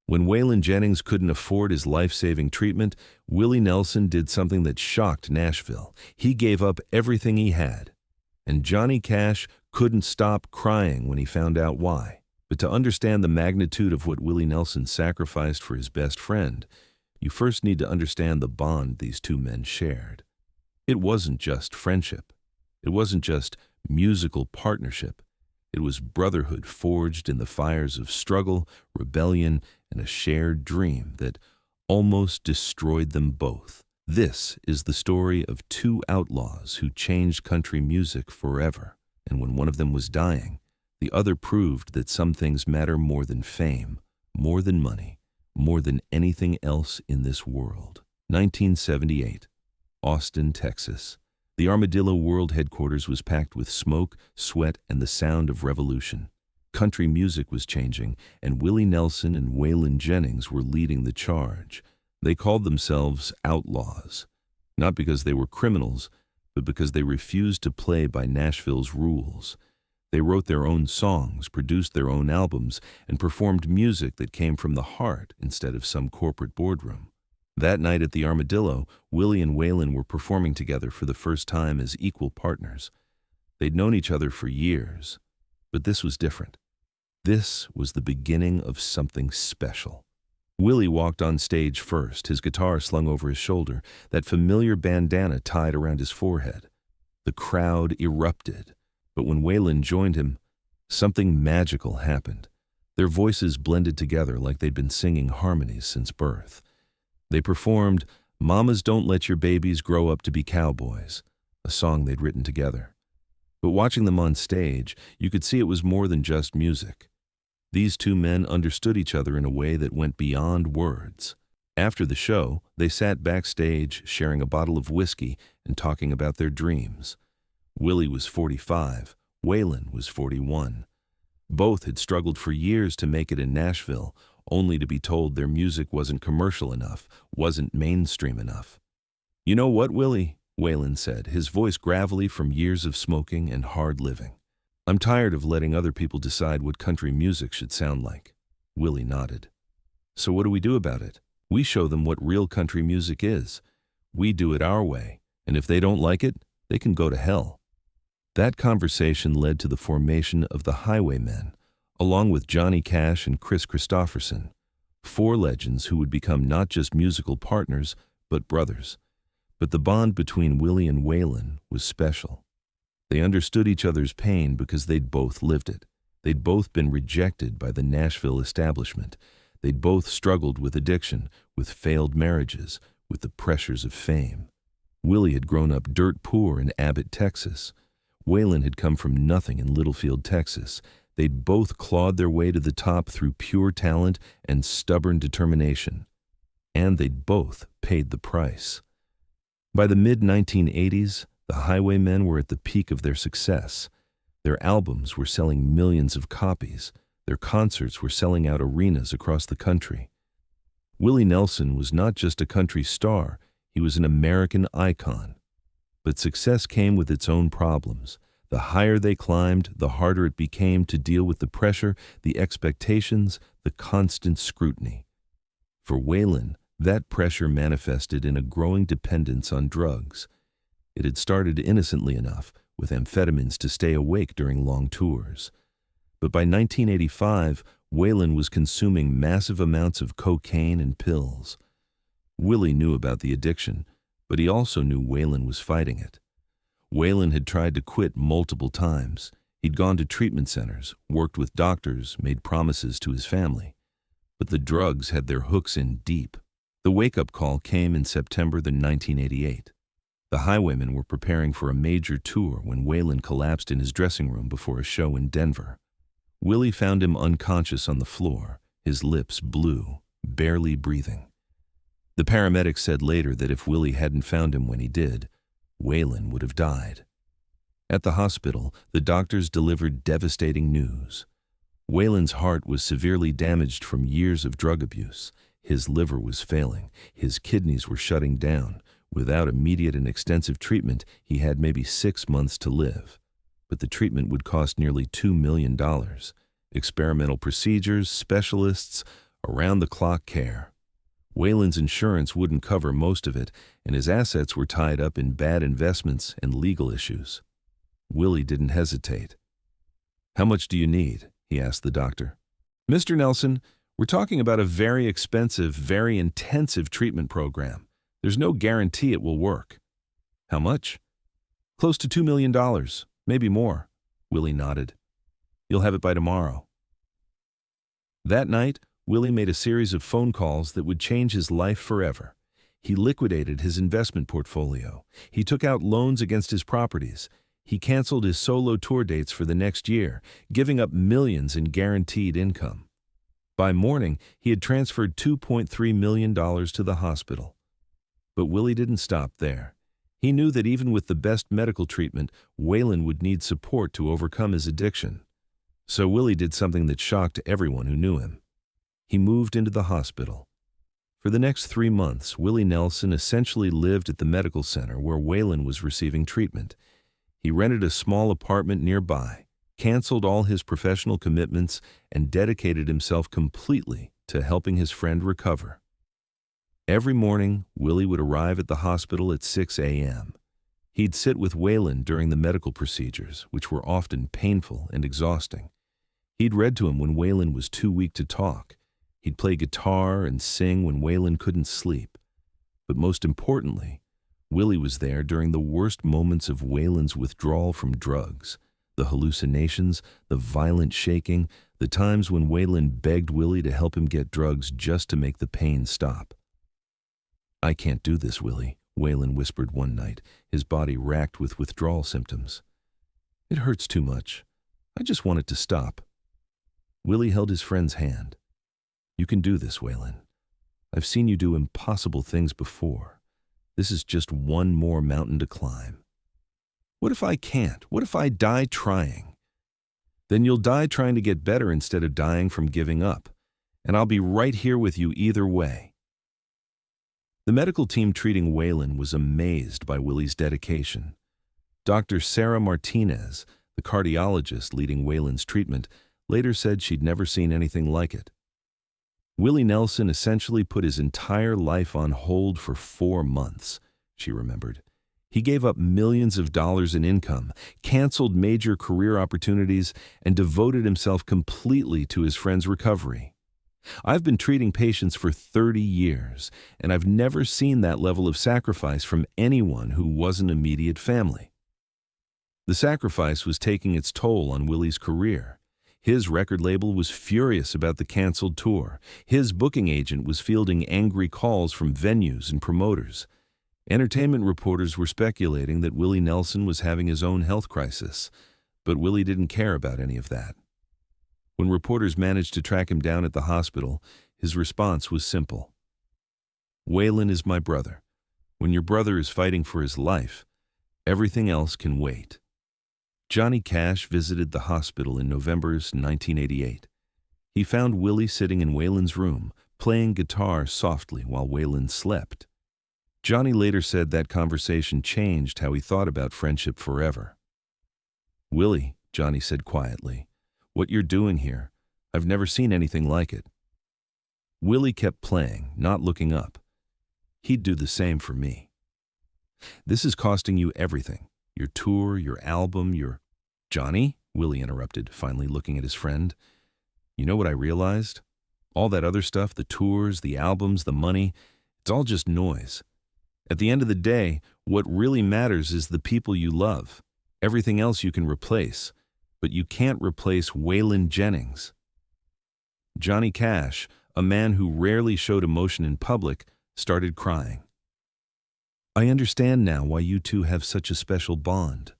When Waylon Jennings couldn't afford his life-saving treatment, Willie Nelson did something that shocked Nashville. He gave up everything he had. And Johnny Cash couldn't stop crying when he found out why. But to understand the magnitude of what Willie Nelson sacrificed for his best friend, you first need to understand the bond these two men shared. It wasn't just friendship. It wasn't just musical partnership. It was brotherhood forged in the fires of struggle, rebellion, and a shared dream that almost destroyed them both. This is the story of two outlaws who changed country music forever. And when one of them was dying, the other proved that some things matter more than fame, more than money, more than anything else in this world. 1978, Austin, Texas. The Armadillo World headquarters was packed with smoke, sweat, and the sound of revolution. Country music was changing, and Willie Nelson and Waylon Jennings were leading the charge. They called themselves outlaws, not because they were criminals, but because they refused to play by Nashville's rules. They wrote their own songs, produced their own albums, and performed music that came from the heart instead of some corporate boardroom. That night at the Armadillo, Willie and Waylon were performing together for the first time as equal partners. They'd known each other for years, but this was different. This was the beginning of something special. Willie walked on stage first, his guitar slung over his shoulder, that familiar bandana tied around his forehead. The crowd erupted, but when Waylon joined him, something magical happened. Their voices blended together like they'd been singing harmonies since birth. They performed "Mamas Don't Let Your Babies Grow Up to Be Cowboys," a song they'd written together. But watching them on stage, you could see it was more than just music. These two men understood each other in a way that went beyond words. After the show, they sat backstage sharing a bottle of whiskey and talking about their dreams. Willie was 45, Waylon was 41. Both had struggled for years to make it in Nashville, only to be told their music wasn't commercial enough, wasn't mainstream enough. "You know what, Willie?" Waylon said, his voice gravelly from years of smoking and hard living. "I'm tired of letting other people decide what country music should sound like." Willie nodded. "So what do we do about it? We show them what real country music is. We do it our way, and if they don't like it, they can go to hell." That conversation led to the formation of the Highwaymen, along with Johnny Cash and Chris Christopherson, four legends who would become not just musical partners, but brothers. But the bond between Willie and Waylon was special. They understood each other's pain because they'd both lived it. They'd both been rejected by the Nashville establishment. They'd both struggled with addiction, with failed marriages, with the pressures of fame. Willie had grown up dirt poor in Abbott, Texas. Waylon had come from nothing in Littlefield, Texas. They'd both clawed their way to the top through pure talent and stubborn determination. And they'd both paid the price. By the mid-1980s, the Highwaymen were at the peak of their success. Their albums were selling millions of copies. Their concerts were selling out arenas across the country. Willie Nelson was not just a country star, he was an American icon. But success came with its own problems. The higher they climbed, the harder it became to deal with the pressure, the expectations, the constant scrutiny. For Waylon, that pressure manifested in a growing dependence on drugs. It had started innocently enough, with amphetamines to stay awake during long tours. But by 1985, Waylon was consuming massive amounts of cocaine and pills. Willie knew about the addiction, but he also knew Waylon was fighting it. Waylon had tried to quit multiple times. He'd gone to treatment centers, worked with doctors, made promises to his family. But the drugs had their hooks in deep. The wake-up call came in September 1988. The Highwaymen were preparing for a major tour when Waylon collapsed in his dressing room before a show in Denver. Willie found him unconscious on the floor, his lips blue, barely breathing. The paramedics said later that if Willie hadn't found him when he did, Waylon would have died. At the hospital, the doctors delivered devastating news. Waylon's heart was severely damaged from years of drug abuse. His liver was failing. His kidneys were shutting down. Without immediate and extensive treatment, he had maybe 6 months to live. But the treatment would cost nearly $2 million. Experimental procedures, specialists, around-the-clock care. Waylon's insurance wouldn't cover most of it, and his assets were tied up in bad investments and legal issues. Willie didn't hesitate. "How much do you need?" he asked the doctor. "Mr. Nelson, we're talking about a very expensive, very intensive treatment program. There's no guarantee it will work." "How much?" "Close to $2 million, maybe more." Willie nodded. "You'll have it by tomorrow." That night, Willie made a series of phone calls that would change his life forever. He liquidated his investment portfolio. He took out loans against his properties. He canceled his solo tour dates for the next year, giving up millions in guaranteed income. By morning, he had transferred $2.3 million to the hospital. But Willie didn't stop there. He knew that even with the best medical treatment, Waylon would need support to overcome his addiction. So Willie did something that shocked everyone who knew him. He moved into the hospital. For the next 3 months, Willie Nelson essentially lived at the medical center where Waylon was receiving treatment. He rented a small apartment nearby, canceled all his professional commitments, and dedicated himself completely to helping his friend recover. Every morning, Willie would arrive at the hospital at 6 a.m. He'd sit with Waylon during the medical procedures, which were often painful and exhausting. He'd read to him when Waylon was too weak to talk. He'd play guitar and sing when Waylon couldn't sleep. But most importantly, Willie was there during the worst moments of Waylon's withdrawal from drugs, the hallucinations, the violent shaking, the times when Waylon begged Willie to help him get drugs just to make the pain stop. "I can't do this, Willie," Waylon whispered one night, his body racked with withdrawal symptoms. "It hurts too much. I just want it to stop." Willie held his friend's hand. "You can do this, Waylon. I've seen you do impossible things before. This is just one more mountain to climb." "What if I can't? What if I die trying?" "Then you'll die trying to get better instead of dying from giving up. And I'll be right here with you either way." The medical team treating Waylon was amazed by Willie's dedication. Dr. Sarah Martinez, the cardiologist leading Waylon's treatment, later said she'd never seen anything like it. Willie Nelson essentially put his entire life on hold for 4 months, she remembered. He gave up millions of dollars in income, canceled major career opportunities, and devoted himself completely to his friend's recovery. "I've been treating patients for 30 years, and I've never seen that level of sacrifice from anyone who wasn't immediate family." The sacrifice was taking its toll on Willie's career. His record label was furious about the canceled tour. His booking agent was fielding angry calls from venues and promoters. Entertainment reporters were speculating that Willie Nelson was having his own health crisis, but Willie didn't care about any of that. When reporters managed to track him down at the hospital, his response was simple. "Waylon is my brother. When your brother is fighting for his life, everything else can wait." Johnny Cash visited the hospital in November 1988. He found Willie sitting in Waylon's room, playing guitar softly while Waylon slept. Johnny later said that conversation changed how he thought about friendship forever. "Willie," Johnny said quietly, "what you're doing here, I've never seen anything like it." Willie kept playing, not looking up. "He'd do the same for me." "This is costing you everything. Your tour, your album, your—" "Johnny," Willie interrupted, finally looking at his friend. "You know what I realized? All that other stuff, the tours, the albums, the money, it's all just noise. At the end of the day, what really matters is the people you love. Everything else you can replace, but you can't replace Waylon Jennings." Johnny Cash, a man who rarely showed emotion in public, started crying. "I understand now why you two have such a special bond."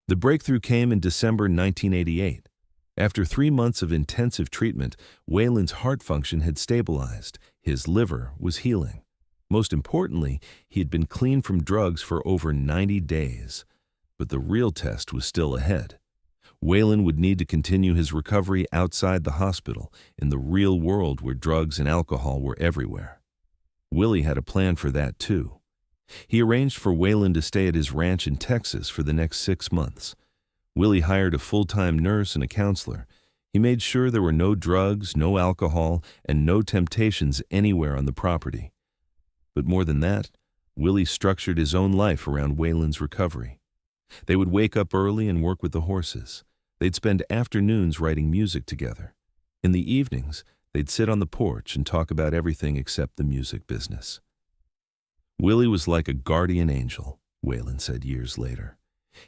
The breakthrough came in December 1988. After 3 months of intensive treatment, Waylon's heart function had stabilized. His liver was healing. Most importantly, he had been clean from drugs for over 90 days. But the real test was still ahead. Waylon would need to continue his recovery outside the hospital, in the real world where drugs and alcohol were everywhere. Willie had a plan for that too. He arranged for Waylon to stay at his ranch in Texas for the next 6 months. Willie hired a full-time nurse and a counselor. He made sure there were no drugs, no alcohol, and no temptations anywhere on the property. But more than that, Willie structured his own life around Waylon's recovery. They would wake up early and work with the horses. They'd spend afternoons writing music together. In the evenings, they'd sit on the porch and talk about everything except the music business. Willie was like a guardian angel, Waylon said years later.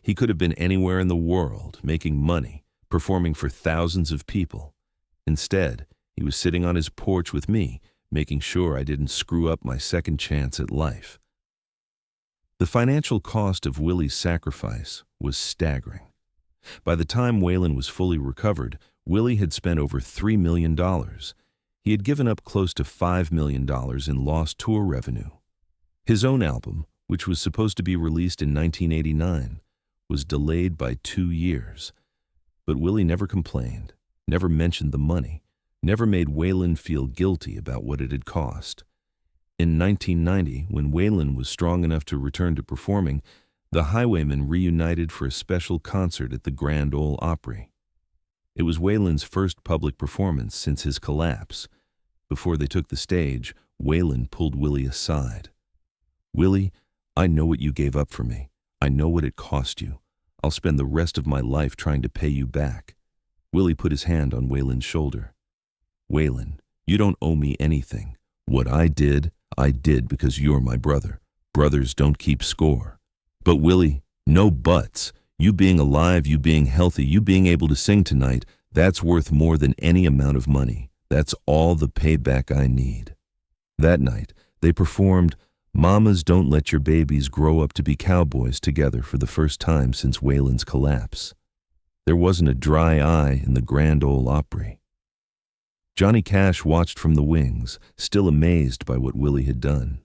He could have been anywhere in the world, making money, performing for thousands of people. Instead, he was sitting on his porch with me, making sure I didn't screw up my second chance at life. The financial cost of Willie's sacrifice was staggering. By the time Waylon was fully recovered, Willie had spent over $3 million. He had given up close to $5 million in lost tour revenue. His own album, which was supposed to be released in 1989, was delayed by 2 years. But Willie never complained, never mentioned the money, never made Waylon feel guilty about what it had cost. In 1990, when Waylon was strong enough to return to performing, the Highwaymen reunited for a special concert at the Grand Ole Opry. It was Waylon's first public performance since his collapse. Before they took the stage, Waylon pulled Willie aside. "Willie, I know what you gave up for me. I know what it cost you. I'll spend the rest of my life trying to pay you back." Willie put his hand on Waylon's shoulder. "Waylon, you don't owe me anything. What I did because you're my brother. Brothers don't keep score. But Willie, no buts. You being alive, you being healthy, you being able to sing tonight, that's worth more than any amount of money. That's all the payback I need." That night, they performed "Mamas Don't Let Your Babies Grow Up to Be Cowboys" together for the first time since Waylon's collapse. There wasn't a dry eye in the Grand Ole Opry. Johnny Cash watched from the wings, still amazed by what Willie had done.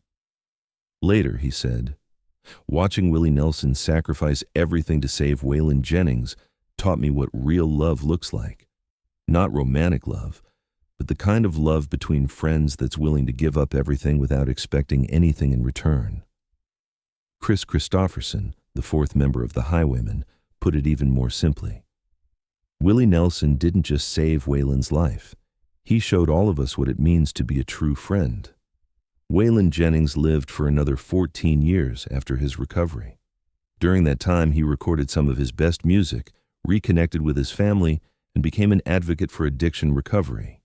Later, he said, "Watching Willie Nelson sacrifice everything to save Waylon Jennings taught me what real love looks like. Not romantic love, but the kind of love between friends that's willing to give up everything without expecting anything in return." Chris Christopherson, the fourth member of the Highwaymen, put it even more simply. Willie Nelson didn't just save Waylon's life. He showed all of us what it means to be a true friend. Waylon Jennings lived for another 14 years after his recovery. During that time, he recorded some of his best music, reconnected with his family, and became an advocate for addiction recovery.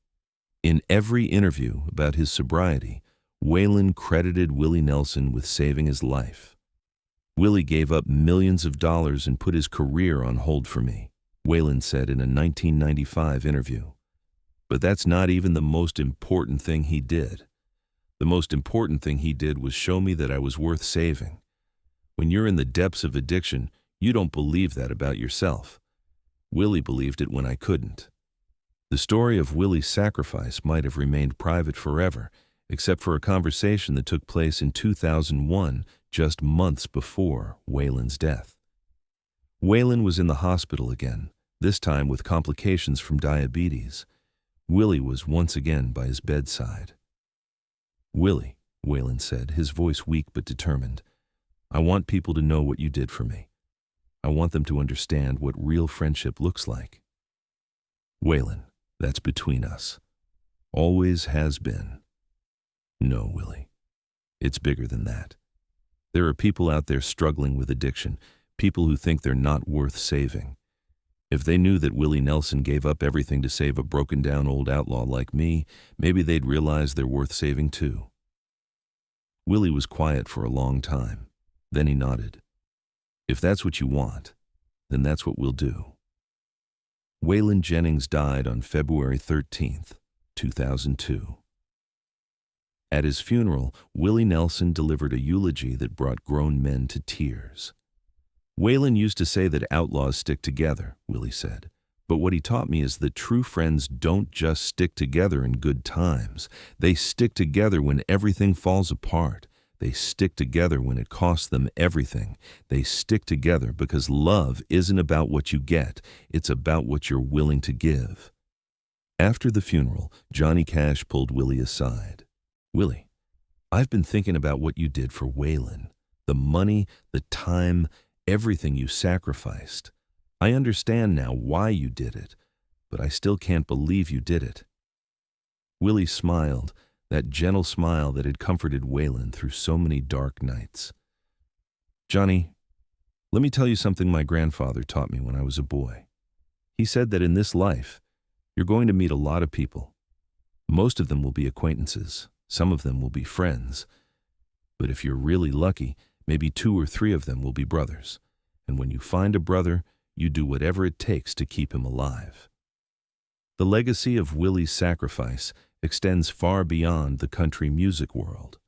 In every interview about his sobriety, Waylon credited Willie Nelson with saving his life. "Willie gave up millions of dollars and put his career on hold for me," Waylon said in a 1995 interview. "But that's not even the most important thing he did. The most important thing he did was show me that I was worth saving. When you're in the depths of addiction, you don't believe that about yourself. Willie believed it when I couldn't." The story of Willie's sacrifice might have remained private forever, except for a conversation that took place in 2001, just months before Waylon's death. Waylon was in the hospital again, this time with complications from diabetes. Willie was once again by his bedside. "Willie," Waylon said, his voice weak but determined, "I want people to know what you did for me. I want them to understand what real friendship looks like." "Waylon, that's between us. Always has been." "No, Willie. It's bigger than that. There are people out there struggling with addiction, people who think they're not worth saving. If they knew that Willie Nelson gave up everything to save a broken-down old outlaw like me, maybe they'd realize they're worth saving too." Willie was quiet for a long time. Then he nodded. "If that's what you want, then that's what we'll do." Waylon Jennings died on February 13th, 2002. At his funeral, Willie Nelson delivered a eulogy that brought grown men to tears. "Waylon used to say that outlaws stick together," Willie said. "But what he taught me is that true friends don't just stick together in good times. They stick together when everything falls apart. They stick together when it costs them everything. They stick together because love isn't about what you get. It's about what you're willing to give." After the funeral, Johnny Cash pulled Willie aside. "Willie, I've been thinking about what you did for Waylon. The money, the time, everything you sacrificed. I understand now why you did it. but I still can't believe you did it." Willie smiled, that gentle smile that had comforted Waylon through so many dark nights. "Johnny, let me tell you something my grandfather taught me when I was a boy. He said that in this life, you're going to meet a lot of people. Most of them will be acquaintances. Some of them will be friends. But if you're really lucky, maybe 2 or 3 of them will be brothers. And when you find a brother, you do whatever it takes to keep him alive." The legacy of Willie's sacrifice extends far beyond the country music world.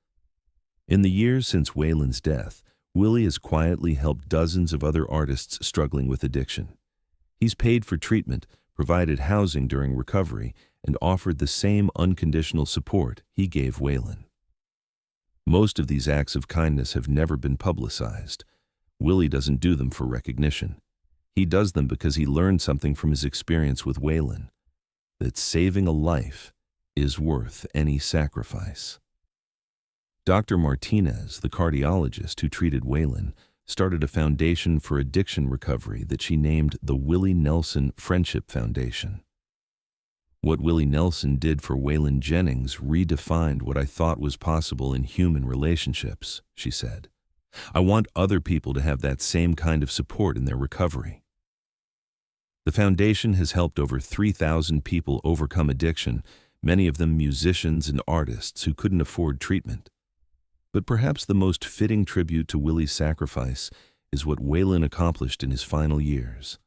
In the years since Waylon's death, Willie has quietly helped dozens of other artists struggling with addiction. He's paid for treatment, provided housing during recovery, and offered the same unconditional support he gave Waylon. Most of these acts of kindness have never been publicized. Willie doesn't do them for recognition. He does them because he learned something from his experience with Waylon, that saving a life is worth any sacrifice. Dr. Martinez, the cardiologist who treated Waylon, started a foundation for addiction recovery that she named the Willie Nelson Friendship Foundation. "What Willie Nelson did for Waylon Jennings redefined what I thought was possible in human relationships," she said. "I want other people to have that same kind of support in their recovery." The foundation has helped over 3,000 people overcome addiction, many of them musicians and artists who couldn't afford treatment. But perhaps the most fitting tribute to Willie's sacrifice is what Waylon accomplished in his final years.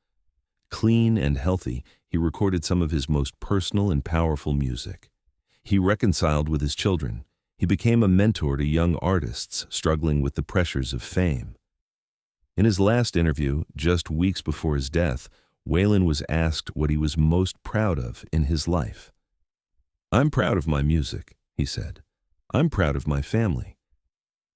Clean and healthy, he recorded some of his most personal and powerful music. He reconciled with his children. He became a mentor to young artists struggling with the pressures of fame. In his last interview, just weeks before his death, Waylon was asked what he was most proud of in his life. "I'm proud of my music," he said. "I'm proud of my family.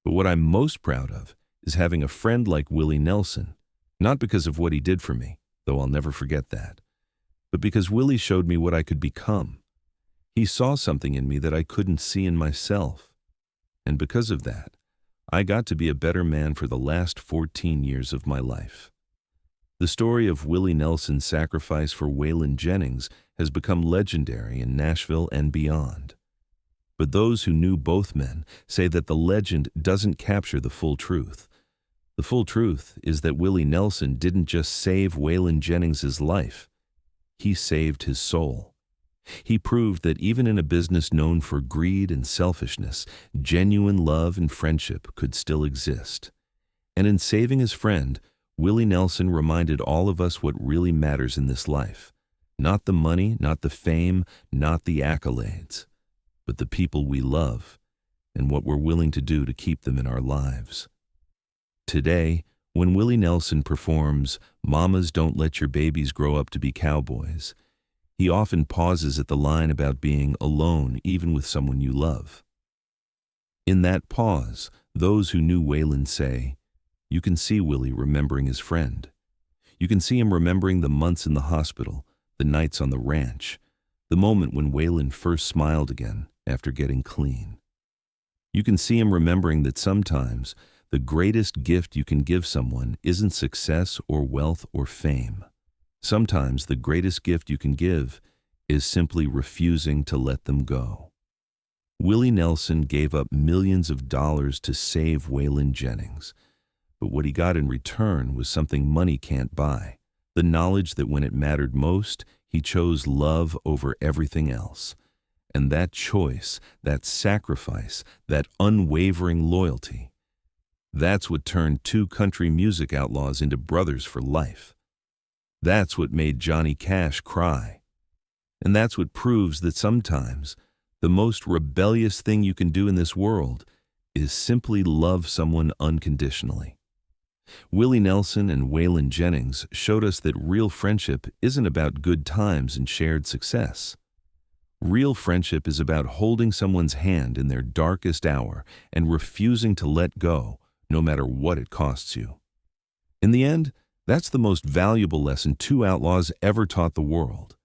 But what I'm most proud of is having a friend like Willie Nelson, not because of what he did for me, though I'll never forget that, but because Willie showed me what I could become. He saw something in me that I couldn't see in myself. And because of that, I got to be a better man for the last 14 years of my life." The story of Willie Nelson's sacrifice for Waylon Jennings has become legendary in Nashville and beyond. But those who knew both men say that the legend doesn't capture the full truth. The full truth is that Willie Nelson didn't just save Waylon Jennings' life, he saved his soul. He proved that even in a business known for greed and selfishness, genuine love and friendship could still exist. And in saving his friend, Willie Nelson reminded all of us what really matters in this life. Not the money, not the fame, not the accolades, but the people we love and what we're willing to do to keep them in our lives. Today, when Willie Nelson performs "Mamas Don't Let Your Babies Grow Up to Be Cowboys," he often pauses at the line about being alone even with someone you love. In that pause, those who knew Waylon say, you can see Willie remembering his friend. You can see him remembering the months in the hospital, the nights on the ranch, the moment when Waylon first smiled again after getting clean. You can see him remembering that sometimes the greatest gift you can give someone isn't success or wealth or fame. Sometimes the greatest gift you can give is simply refusing to let them go. Willie Nelson gave up millions of dollars to save Waylon Jennings, but what he got in return was something money can't buy, the knowledge that when it mattered most, he chose love over everything else. And that choice, that sacrifice, that unwavering loyalty, that's what turned 2 country music outlaws into brothers for life. That's what made Johnny Cash cry. And that's what proves that sometimes the most rebellious thing you can do in this world is simply love someone unconditionally. Willie Nelson and Waylon Jennings showed us that real friendship isn't about good times and shared success. Real friendship is about holding someone's hand in their darkest hour and refusing to let go, no matter what it costs you. In the end, that's the most valuable lesson 2 outlaws ever taught the world.